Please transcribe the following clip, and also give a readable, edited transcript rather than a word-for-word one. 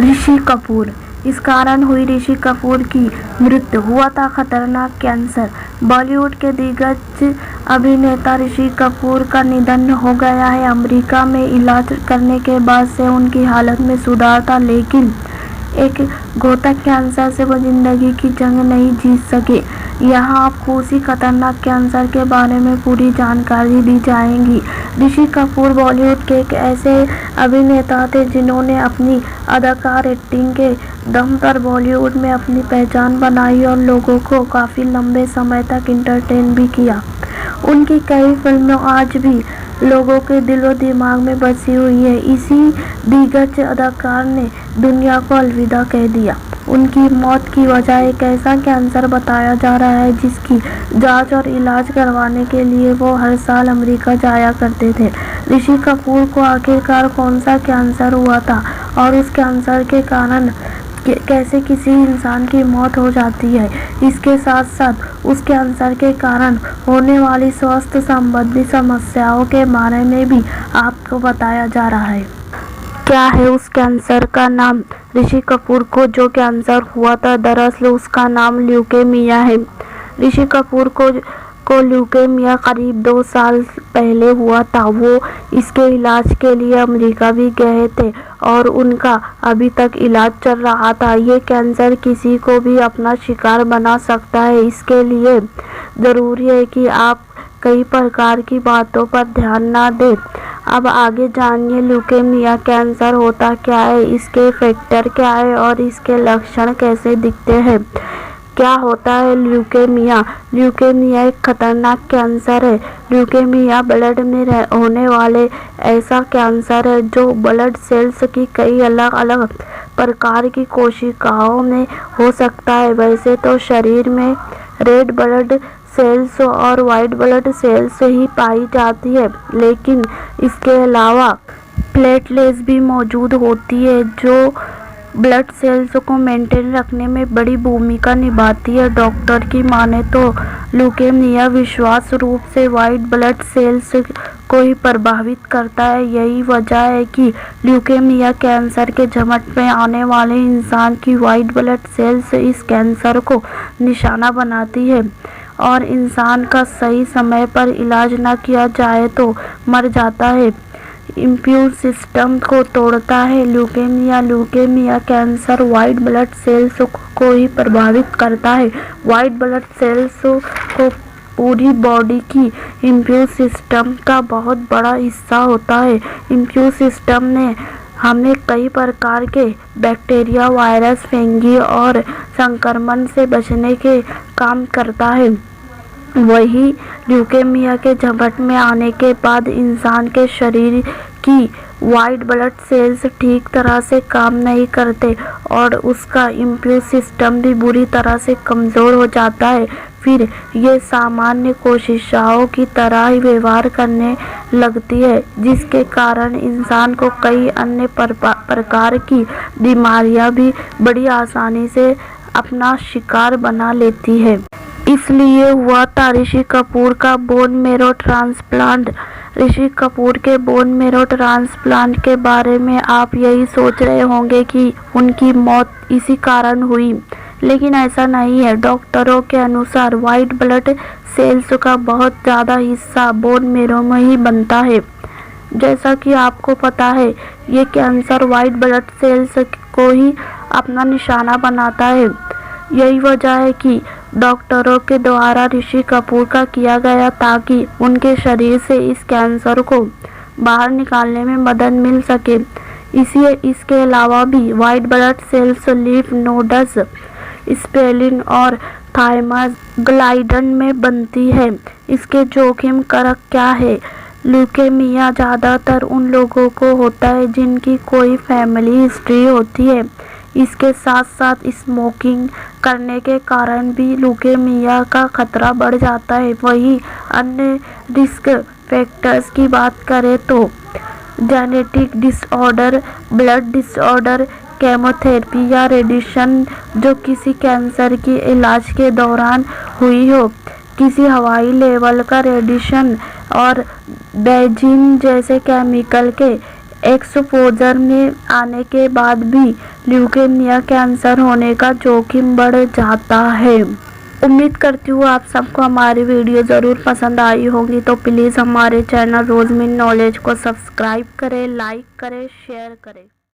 ऋषि कपूर। इस कारण हुई ऋषि कपूर की मृत्यु। हुआ था खतरनाक कैंसर। बॉलीवुड के दिग्गज अभिनेता ऋषि कपूर का निधन हो गया है। अमेरिका में इलाज करने के बाद से उनकी हालत में सुधार था, लेकिन एक घातक कैंसर से वो जिंदगी की जंग नहीं जीत सके। यहाँ आपको उसी खतरनाक कैंसर के बारे में पूरी जानकारी दी जाएगी। ऋषि कपूर बॉलीवुड के एक ऐसे अभिनेता थे जिन्होंने अपनी अदाकार एक्टिंग के दम पर बॉलीवुड में अपनी पहचान बनाई और लोगों को काफ़ी लंबे समय तक इंटरटेन भी किया। उनकी कई फिल्में आज भी लोगों के दिलो दिमाग में बसी हुई है। इसी दिग्गज अदाकार ने दुनिया को अलविदा कह दिया। उनकी मौत की वजह एक ऐसा कैंसर बताया जा रहा है जिसकी जांच और इलाज करवाने के लिए वो हर साल अमेरिका जाया करते थे। ऋषि कपूर को आखिरकार कौन सा कैंसर हुआ था और उस कैंसर के कारण कैसे किसी इंसान की मौत हो जाती है, इसके साथ साथ उस कैंसर के कारण होने वाली स्वास्थ्य संबंधी समस्याओं के बारे में भी आपको बताया जा रहा है। क्या है उस कैंसर का नाम? ऋषि कपूर को जो कैंसर हुआ था, दरअसल उसका नाम ल्यूकेमिया है। ऋषि कपूर को ल्यूकेमिया करीब 2 साल पहले हुआ था। वो इसके इलाज के लिए अमेरिका भी गए थे और उनका अभी तक इलाज चल रहा था। ये कैंसर किसी को भी अपना शिकार बना सकता है। इसके लिए ज़रूरी है कि आप कई प्रकार की बातों पर ध्यान ना दें। अब आगे जानिए ल्यूकेमिया कैंसर होता क्या है, इसके फैक्टर क्या है और इसके लक्षण कैसे दिखते हैं। क्या होता है ल्यूकेमिया? ल्यूकेमिया एक खतरनाक कैंसर है। ल्यूकेमिया ब्लड में होने वाले ऐसा कैंसर है जो ब्लड सेल्स की कई अलग अलग प्रकार की कोशिकाओं में हो सकता है। वैसे तो शरीर में रेड ब्लड सेल्स और वाइट ब्लड सेल्स ही पाई जाती है, लेकिन इसके अलावा प्लेटलेट्स भी मौजूद होती है जो ब्लड सेल्स को मेंटेन रखने में बड़ी भूमिका निभाती है। डॉक्टर की माने तो ल्यूकेमिया विशेष रूप से वाइट ब्लड सेल्स को ही प्रभावित करता है। यही वजह है कि ल्यूकेमिया कैंसर के झमट में आने वाले इंसान की वाइट ब्लड सेल्स इस कैंसर को निशाना बनाती है और इंसान का सही समय पर इलाज न किया जाए तो मर जाता है। इम्यून सिस्टम को तोड़ता है। Leukaemia cancer white blood sales को ही प्रभावित करता है। वाइट ब्लड सेल्स को पूरी बॉडी की इम्यून सिस्टम का बहुत बड़ा हिस्सा होता है। इम्यून सिस्टम में हमें कई प्रकार के बैक्टीरिया, वायरस, फंगी और संक्रमण से बचने के काम करता है। वही ल्यूकेमिया के झपट में आने के बाद इंसान के शरीर की वाइट ब्लड सेल्स ठीक तरह से काम नहीं करते और उसका इम्यून सिस्टम भी बुरी तरह से कमज़ोर हो जाता है। फिर ये सामान्य कोशिकाओं की तरह ही व्यवहार करने लगती है, जिसके कारण इंसान को कई अन्य प्रकार की बीमारियां भी बड़ी आसानी से अपना शिकार बना लेती है। इसलिए हुआ था ऋषि कपूर का bone marrow transplant. Rishi Kapoor के बोन मैरो ट्रांसप्लांट के बारे में आप यही सोच रहे होंगे कि उनकी मौत इसी कारण हुई, लेकिन ऐसा नहीं है। डॉक्टरों के अनुसार वाइट ब्लड सेल्स का बहुत ज़्यादा हिस्सा बोन मैरो में ही बनता है। जैसा कि आपको पता है, ये कैंसर वाइट ब्लड सेल्स को ही अपना निशाना बनाता है। यही वजह है कि डॉक्टरों के द्वारा ऋषि कपूर का किया गया ताकि उनके शरीर से इस कैंसर को बाहर निकालने में मदद मिल सके। इसके अलावा भी white blood cells lymph nodes, स्प्लेनिन और थायमाइग्लाइडन में बनती है। इसके जोखिम कारक क्या है? ल्यूकेमिया ज़्यादातर उन लोगों को होता है जिनकी कोई फैमिली हिस्ट्री होती है। इसके साथ साथ स्मोकिंग करने के कारण भी ल्यूकेमिया का खतरा बढ़ जाता है। वहीं अन्य रिस्क फैक्टर्स की बात करें तो genetic disorder, blood disorder, chemotherapy या रेडिएशन जो किसी कैंसर के इलाज के दौरान हुई हो, किसी हवाई लेवल का रेडिएशन और बेंजीन जैसे केमिकल के एक्सपोजर में आने के बाद भी ल्यूकेमिया कैंसर होने का जोखिम बढ़ जाता है। उम्मीद करती हूँ आप सबको हमारी वीडियो ज़रूर पसंद आई होगी, तो प्लीज़ हमारे चैनल रोज़मिन नॉलेज को सब्सक्राइब करें, लाइक करें, शेयर करें।